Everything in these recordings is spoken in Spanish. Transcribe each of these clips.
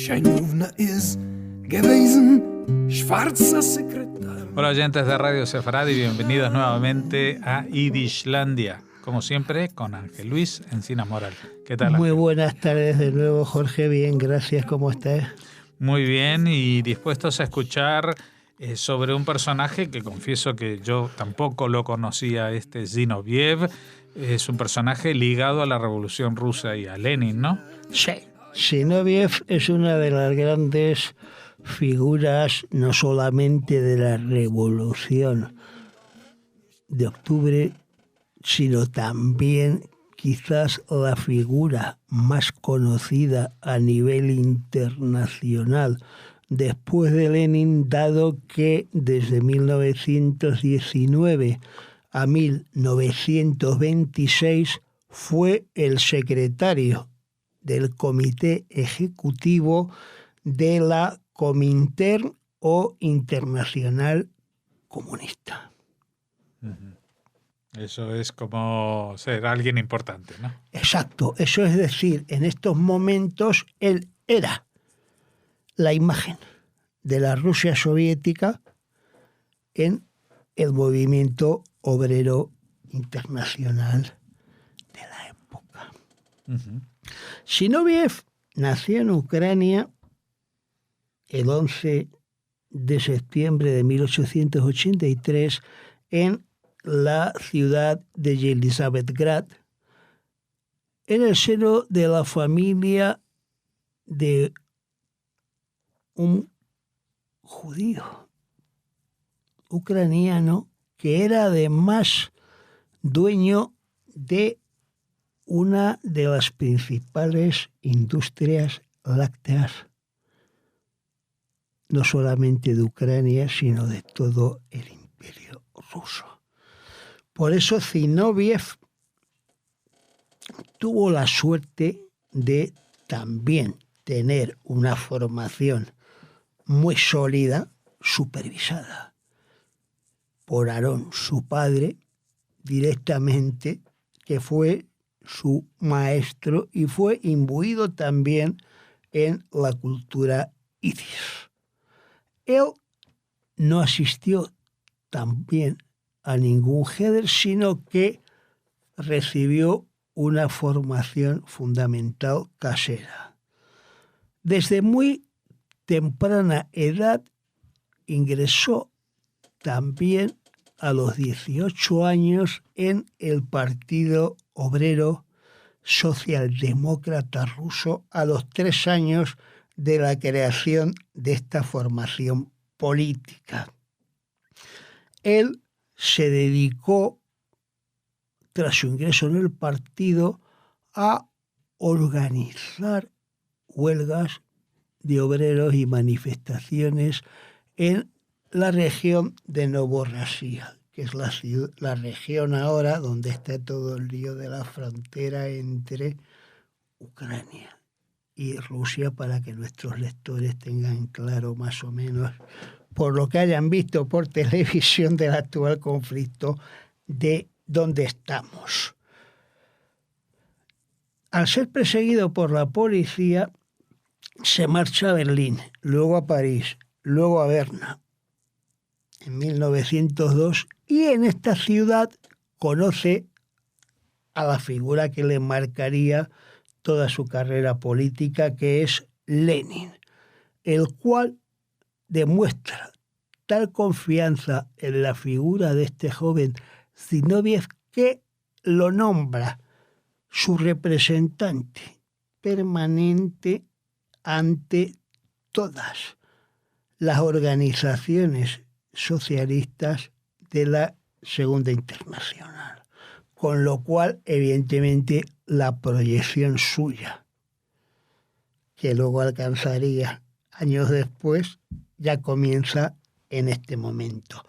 Scheinmovna is gewesen, schwarzer Sekretär. Hola oyentes de Radio Sefarad y bienvenidos nuevamente a Yiddishlandia. Como siempre, con Ángel Luis Encinas Moral. ¿Qué tal, Ángel? Muy buenas tardes de nuevo, Jorge. Bien, gracias. ¿Cómo estás? Muy bien y dispuestos a escuchar sobre un personaje que confieso que yo tampoco lo conocía, Zinoviev. Es un personaje ligado a la Revolución Rusa y a Lenin, ¿no? Sí. Zinoviev es una de las grandes figuras, no solamente de la Revolución de Octubre, sino también quizás la figura más conocida a nivel internacional después de Lenin, dado que desde 1919 a 1926 fue el secretario del Comité Ejecutivo de la Comintern o Internacional Comunista. Eso es como ser alguien importante, ¿no? Exacto, eso es decir, en estos momentos él era la imagen de la Rusia soviética en el movimiento obrero internacional de la época. Zinoviev nació en Ucrania el 11 de septiembre de 1883 en la ciudad de Yelisavetgrad, en el seno de la familia de un judío ucraniano que era además dueño de una de las principales industrias lácteas, no solamente de Ucrania, sino de todo el imperio ruso. Por eso Zinoviev tuvo la suerte de también tener una formación muy sólida, supervisada por Aarón, su padre, directamente, que fue su maestro y fue imbuido también en la cultura yiddish. Él no asistió también a ningún heder, sino que recibió una formación fundamental casera. Desde muy temprana edad ingresó también a los 18 años en el Partido Obrero Socialdemócrata Ruso a los 3 años de la creación de esta formación política. Él se dedicó, tras su ingreso en el partido, a organizar huelgas de obreros y manifestaciones en la región de Novorossiya, que es la región ahora donde está todo el lío de la frontera entre Ucrania y Rusia, para que nuestros lectores tengan claro más o menos, por lo que hayan visto por televisión del actual conflicto, de dónde estamos. Al ser perseguido por la policía, se marcha a Berlín, luego a París, luego a Berna, en 1902, y en esta ciudad conoce a la figura que le marcaría toda su carrera política, que es Lenin, el cual demuestra tal confianza en la figura de este joven Zinoviev que lo nombra su representante permanente ante todas las organizaciones socialistas de la Segunda Internacional, con lo cual, evidentemente, la proyección suya, que luego alcanzaría años después, ya comienza en este momento.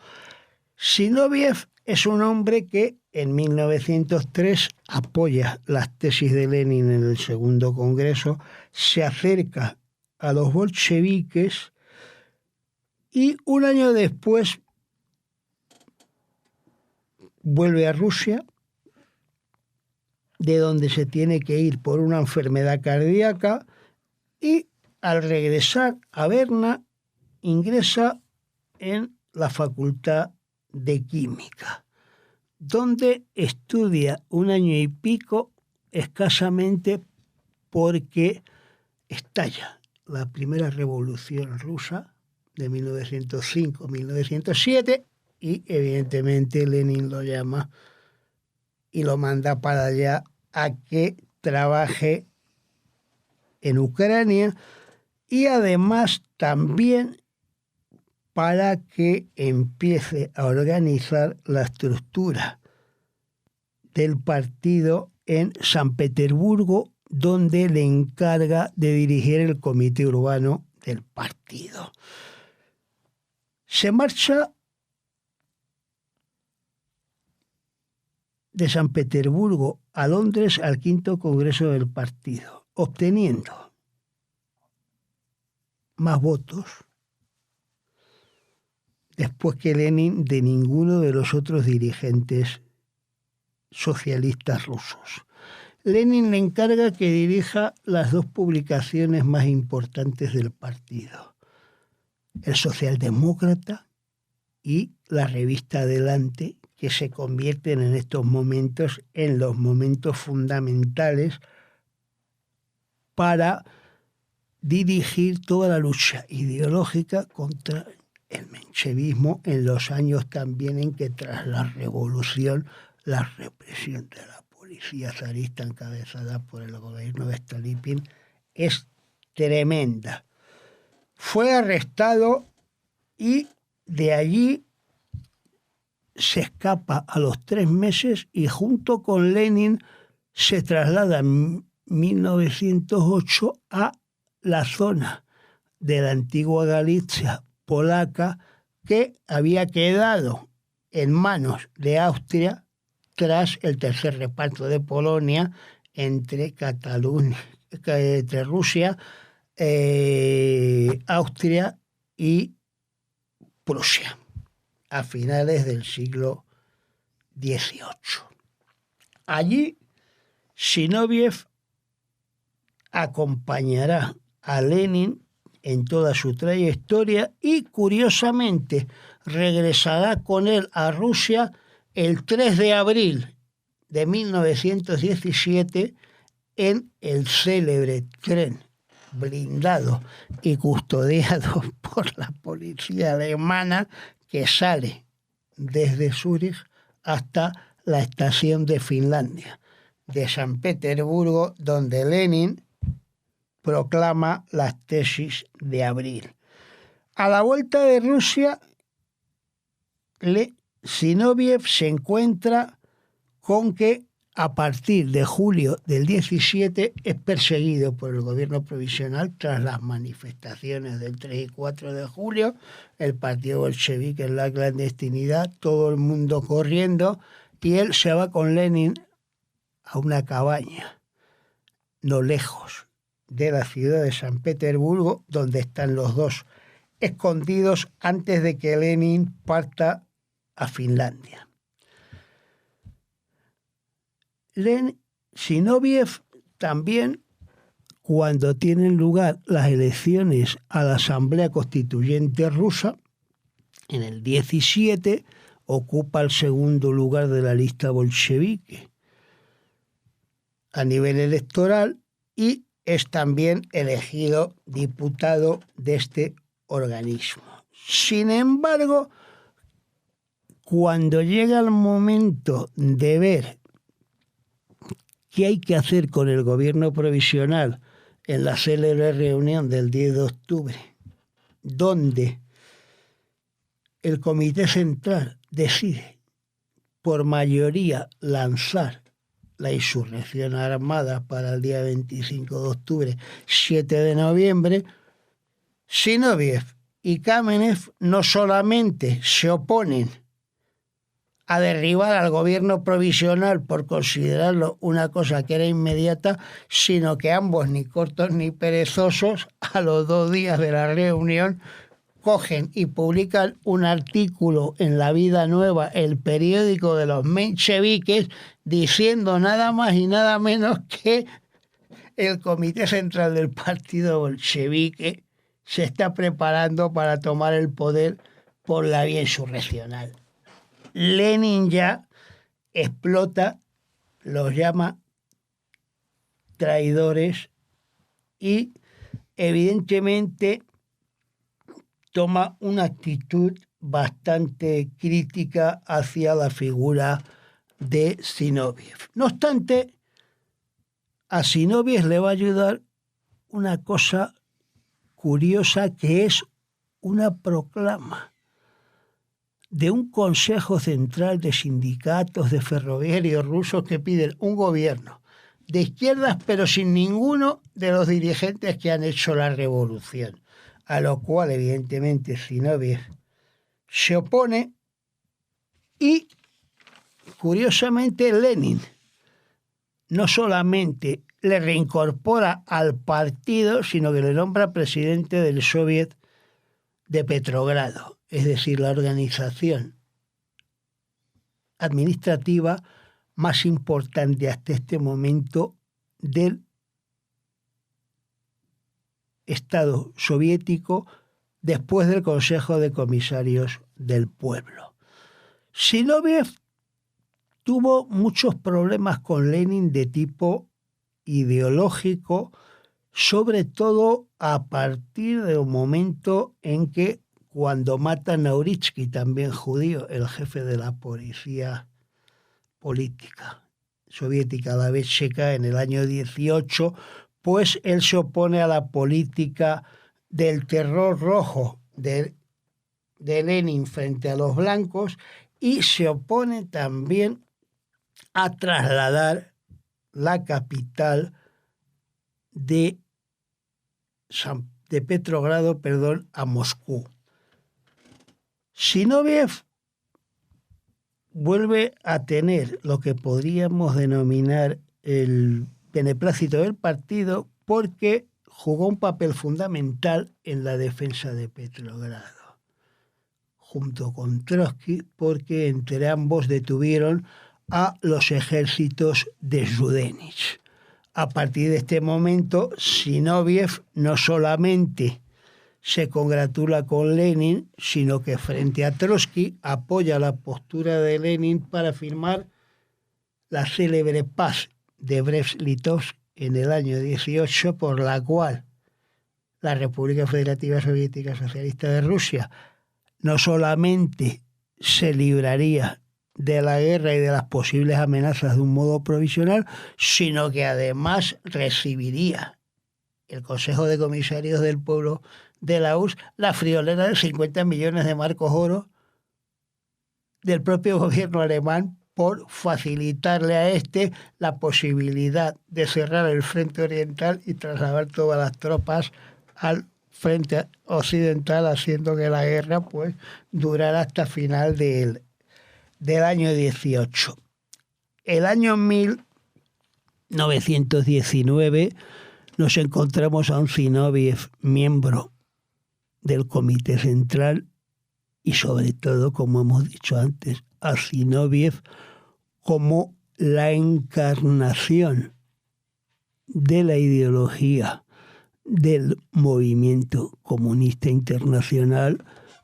Zinoviev es un hombre que en 1903 apoya las tesis de Lenin en el Segundo Congreso, se acerca a los bolcheviques y un año después vuelve a Rusia, de donde se tiene que ir por una enfermedad cardíaca, y al regresar a Berna, ingresa en la Facultad de Química, donde estudia un año y pico escasamente porque estalla la primera revolución rusa de 1905-1907 y evidentemente Lenin lo llama y lo manda para allá a que trabaje en Ucrania y además también para que empiece a organizar la estructura del partido en San Petersburgo, donde le encarga de dirigir el comité urbano del partido. Se marcha de San Petersburgo a Londres al quinto congreso del partido, obteniendo más votos después que Lenin de ninguno de los otros dirigentes socialistas rusos. Lenin le encarga que dirija las dos publicaciones más importantes del partido, el Socialdemócrata y la revista Adelante, que se convierten en estos momentos en los momentos fundamentales para dirigir toda la lucha ideológica contra el menchevismo en los años también en que tras la revolución la represión de la policía zarista encabezada por el gobierno de Stolypin es tremenda. Fue arrestado y de allí se escapa a los 3 meses y junto con Lenin se traslada en 1908 a la zona de la antigua Galicia polaca que había quedado en manos de Austria tras el tercer reparto de Polonia entre Cataluña, entre Rusia, Austria y Prusia, a finales del siglo XVIII. Allí, Zinoviev acompañará a Lenin en toda su trayectoria y, curiosamente, regresará con él a Rusia el 3 de abril de 1917 en el célebre tren blindado y custodiado por la policía alemana que sale desde Zúrich hasta la estación de Finlandia de San Petersburgo, donde Lenin proclama las tesis de abril. A la vuelta de Rusia, Zinoviev se encuentra con que a partir de julio del 17 es perseguido por el gobierno provisional tras las manifestaciones del 3 y 4 de julio, el partido bolchevique en la clandestinidad, todo el mundo corriendo, y él se va con Lenin a una cabaña, no lejos de la ciudad de San Petersburgo, donde están los dos escondidos antes de que Lenin parta a Finlandia. Zinoviev también, cuando tienen lugar las elecciones a la Asamblea Constituyente rusa, en el 17 ocupa el segundo lugar de la lista bolchevique a nivel electoral y es también elegido diputado de este organismo. Sin embargo, cuando llega el momento de ver qué hay que hacer con el gobierno provisional en la célebre reunión del 10 de octubre, donde el Comité Central decide por mayoría lanzar la insurrección armada para el día 25 de octubre, 7 de noviembre, Zinoviev y Kamenev no solamente se oponen a derribar al gobierno provisional por considerarlo una cosa que era inmediata, sino que ambos, ni cortos ni perezosos, a los 2 días de la reunión, cogen y publican un artículo en La Vida Nueva, el periódico de los mencheviques, diciendo nada más y nada menos que el Comité Central del Partido Bolchevique se está preparando para tomar el poder por la vía insurreccional. Lenin ya explota, los llama traidores y evidentemente toma una actitud bastante crítica hacia la figura de Zinoviev. No obstante, a Zinoviev le va a ayudar una cosa curiosa, que es una proclama de un Consejo Central de Sindicatos de Ferroviarios rusos que piden un gobierno de izquierdas, pero sin ninguno de los dirigentes que han hecho la revolución, a lo cual evidentemente Zinoviev se opone y, curiosamente, Lenin no solamente le reincorpora al partido, sino que le nombra presidente del Soviet de Petrogrado, es decir, la organización administrativa más importante hasta este momento del Estado soviético después del Consejo de Comisarios del Pueblo. Zinoviev tuvo muchos problemas con Lenin de tipo ideológico, sobre todo a partir del momento en que, cuando mata a Nauritsky, también judío, el jefe de la policía política soviética, a la vez checa, en el año 18, pues él se opone a la política del terror rojo de Lenin frente a los blancos y se opone también a trasladar la capital de Petrogrado, a Moscú. Zinoviev vuelve a tener lo que podríamos denominar el beneplácito del partido, porque jugó un papel fundamental en la defensa de Petrogrado, junto con Trotsky, porque entre ambos detuvieron a los ejércitos de Zhudenich. A partir de este momento, Zinoviev no solamente se congratula con Lenin, sino que frente a Trotsky apoya la postura de Lenin para firmar la célebre paz de Brest-Litovsk en el año 18, por la cual la República Federativa Soviética Socialista de Rusia no solamente se libraría de la guerra y de las posibles amenazas de un modo provisional, sino que además recibiría el Consejo de Comisarios del Pueblo de la URSS la friolera de 50 millones de marcos oro del propio gobierno alemán por facilitarle a este la posibilidad de cerrar el frente oriental y trasladar todas las tropas al frente occidental, haciendo que la guerra pues durara hasta final del año 18. El año 1919 nos encontramos a un Zinoviev miembro del Comité Central y, sobre todo, como hemos dicho antes, a Zinoviev como la encarnación de la ideología del movimiento comunista internacional,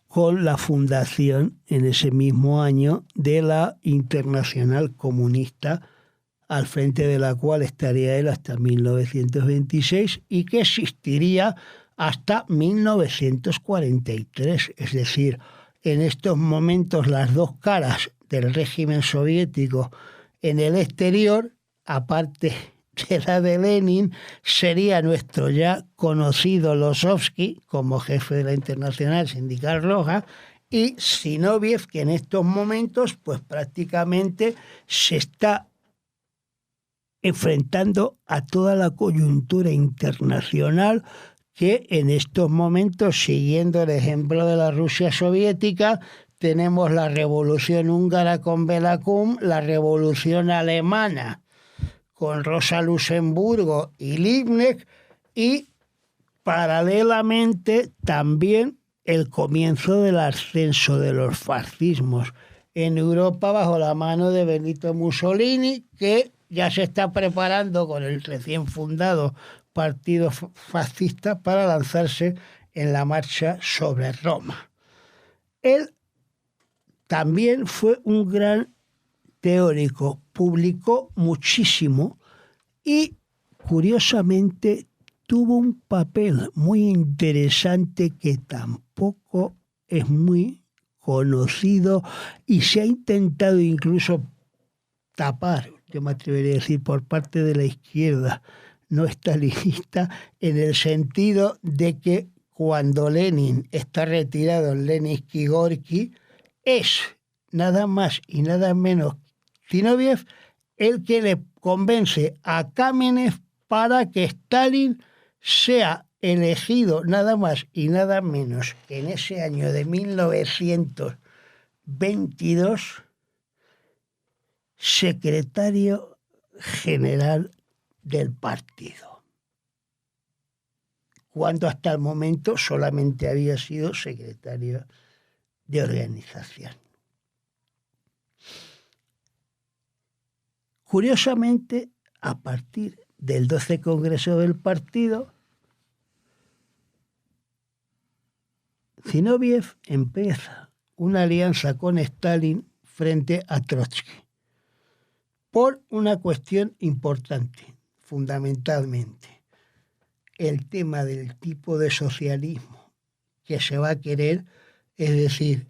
con la fundación en ese mismo año de la Internacional Comunista, al frente de la cual estaría él hasta 1926 y que existiría hasta 1943. Es decir, en estos momentos las dos caras del régimen soviético en el exterior, aparte de la de Lenin, sería nuestro ya conocido Lozovsky como jefe de la Internacional Sindical Roja, y Zinoviev, que en estos momentos pues prácticamente se está enfrentando a toda la coyuntura internacional, que en estos momentos, siguiendo el ejemplo de la Rusia soviética, tenemos la revolución húngara con Béla Kun, la revolución alemana con Rosa Luxemburgo y Liebknecht, y paralelamente también el comienzo del ascenso de los fascismos en Europa bajo la mano de Benito Mussolini, que ya se está preparando con el recién fundado partido fascista para lanzarse en la marcha sobre Roma. Él también fue un gran teórico, publicó muchísimo y, curiosamente, tuvo un papel muy interesante que tampoco es muy conocido y se ha intentado incluso tapar, yo me atrevería a decir, por parte de la izquierda no estalinista, en el sentido de que cuando Lenin está retirado en Leninski Gorki, es nada más y nada menos Zinoviev el que le convence a Kamenev para que Stalin sea elegido nada más y nada menos que en ese año de 1922 secretario general del partido, cuando hasta el momento solamente había sido secretario de organización. Curiosamente, a partir del 12 Congreso del Partido, Zinoviev empieza una alianza con Stalin frente a Trotsky por una cuestión importante, fundamentalmente, el tema del tipo de socialismo que se va a querer, es decir,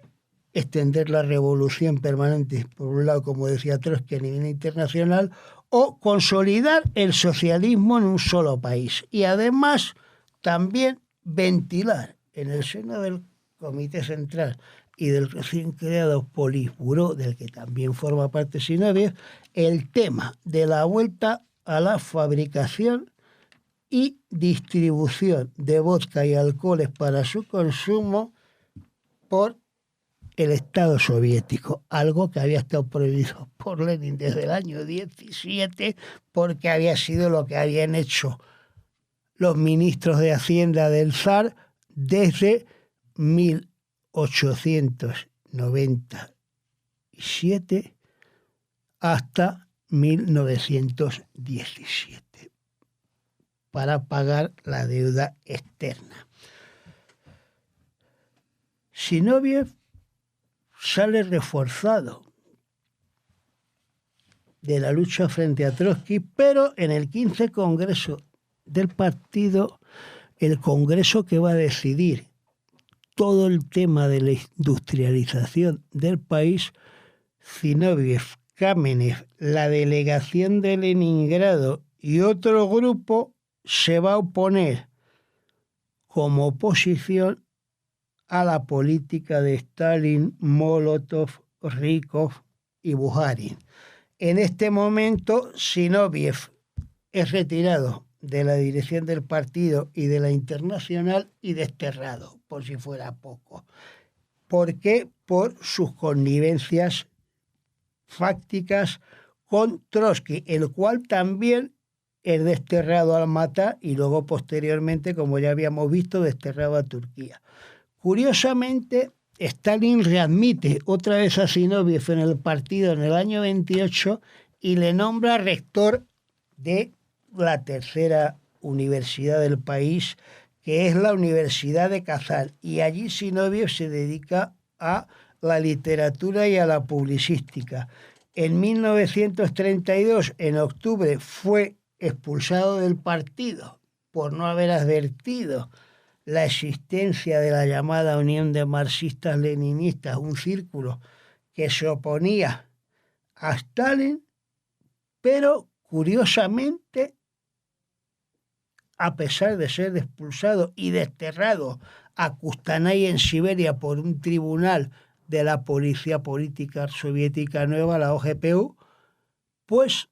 extender la revolución permanente, por un lado, como decía Trotsky, a nivel internacional, o consolidar el socialismo en un solo país. Y además, también ventilar en el seno del Comité Central y del recién creado Politburó, del que también forma parte Zinoviev, el tema de la vuelta a la fabricación y distribución de vodka y alcoholes para su consumo por el Estado soviético, algo que había estado prohibido por Lenin desde el año 17, porque había sido lo que habían hecho los ministros de Hacienda del zar desde 1897 hasta 1917 para pagar la deuda externa. Zinoviev sale reforzado de la lucha frente a Trotsky, pero en el 15 Congreso del partido, el Congreso que va a decidir todo el tema de la industrialización del país, Zinoviev, Kamenev, la delegación de Leningrado y otro grupo se va a oponer como oposición a la política de Stalin, Molotov, Rykov y Bukharin. En este momento, Zinoviev es retirado de la dirección del partido y de la Internacional y desterrado, por si fuera poco. ¿Por qué? Por sus connivencias fácticas con Trotsky, el cual también es desterrado a Almatá y luego posteriormente, como ya habíamos visto, desterrado a Turquía. Curiosamente, Stalin readmite otra vez a Zinoviev en el partido en el año 28 y le nombra rector de la tercera universidad del país, que es la Universidad de Kazán. Y allí Zinoviev se dedica a la literatura y a la publicística. En 1932, en octubre, fue expulsado del partido por no haber advertido la existencia de la llamada Unión de Marxistas-Leninistas, un círculo que se oponía a Stalin, pero curiosamente, a pesar de ser expulsado y desterrado a Kustanay en Siberia por un tribunal de la Policía Política Soviética Nueva, la OGPU, pues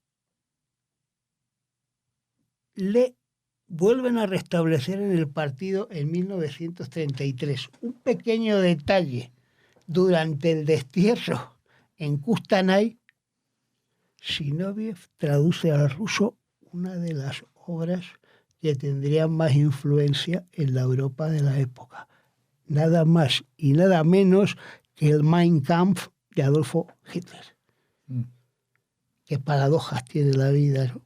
le vuelven a restablecer en el partido en 1933. Un pequeño detalle: durante el destierro en Kustanay, Zinoviev traduce al ruso una de las obras que tendrían más influencia en la Europa de la época. Nada más y nada menos que el Mein Kampf de Adolfo Hitler, Qué paradojas tiene la vida, ¿no?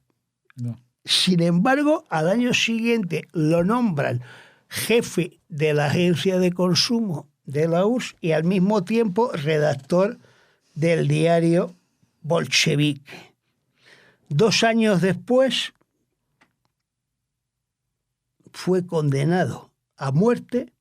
No. Sin embargo, al año siguiente lo nombran jefe de la agencia de consumo de la URSS y al mismo tiempo redactor del diario Bolchevique. 2 años después fue condenado a muerte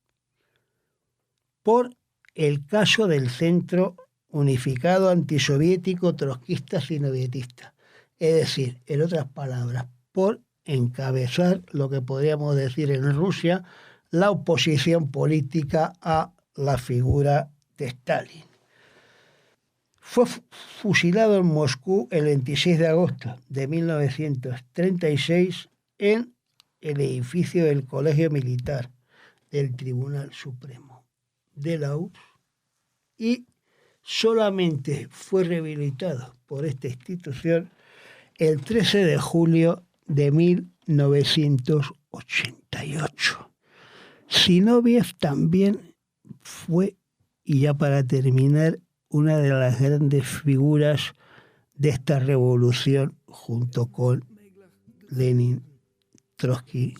por el caso del Centro Unificado Antisoviético Trotskista Sinovietista. Es decir, en otras palabras, por encabezar lo que podríamos decir en Rusia, la oposición política a la figura de Stalin. Fue fusilado en Moscú el 26 de agosto de 1936 en el edificio del Colegio Militar del Tribunal Supremo de la URSS y solamente fue rehabilitado por esta institución el 13 de julio de 1988. Zinoviev también fue, y ya para terminar, una de las grandes figuras de esta revolución junto con Lenin, Trotsky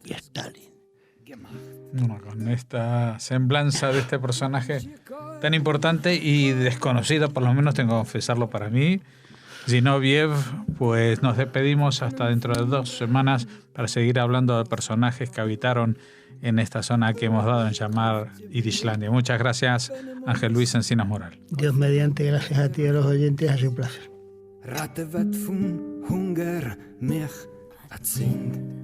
y Stalin. Bueno, con esta semblanza de este personaje tan importante y desconocido, por lo menos tengo que confesarlo para mí, Zinoviev, pues nos despedimos hasta dentro de 2 semanas para seguir hablando de personajes que habitaron en esta zona que hemos dado en llamar Irishlandia. Muchas gracias, Ángel Luis Encinas Moral. Dios mediante, gracias a ti y a los oyentes, ha sido un placer. Ratte wird vom Hunger mich erzwingt.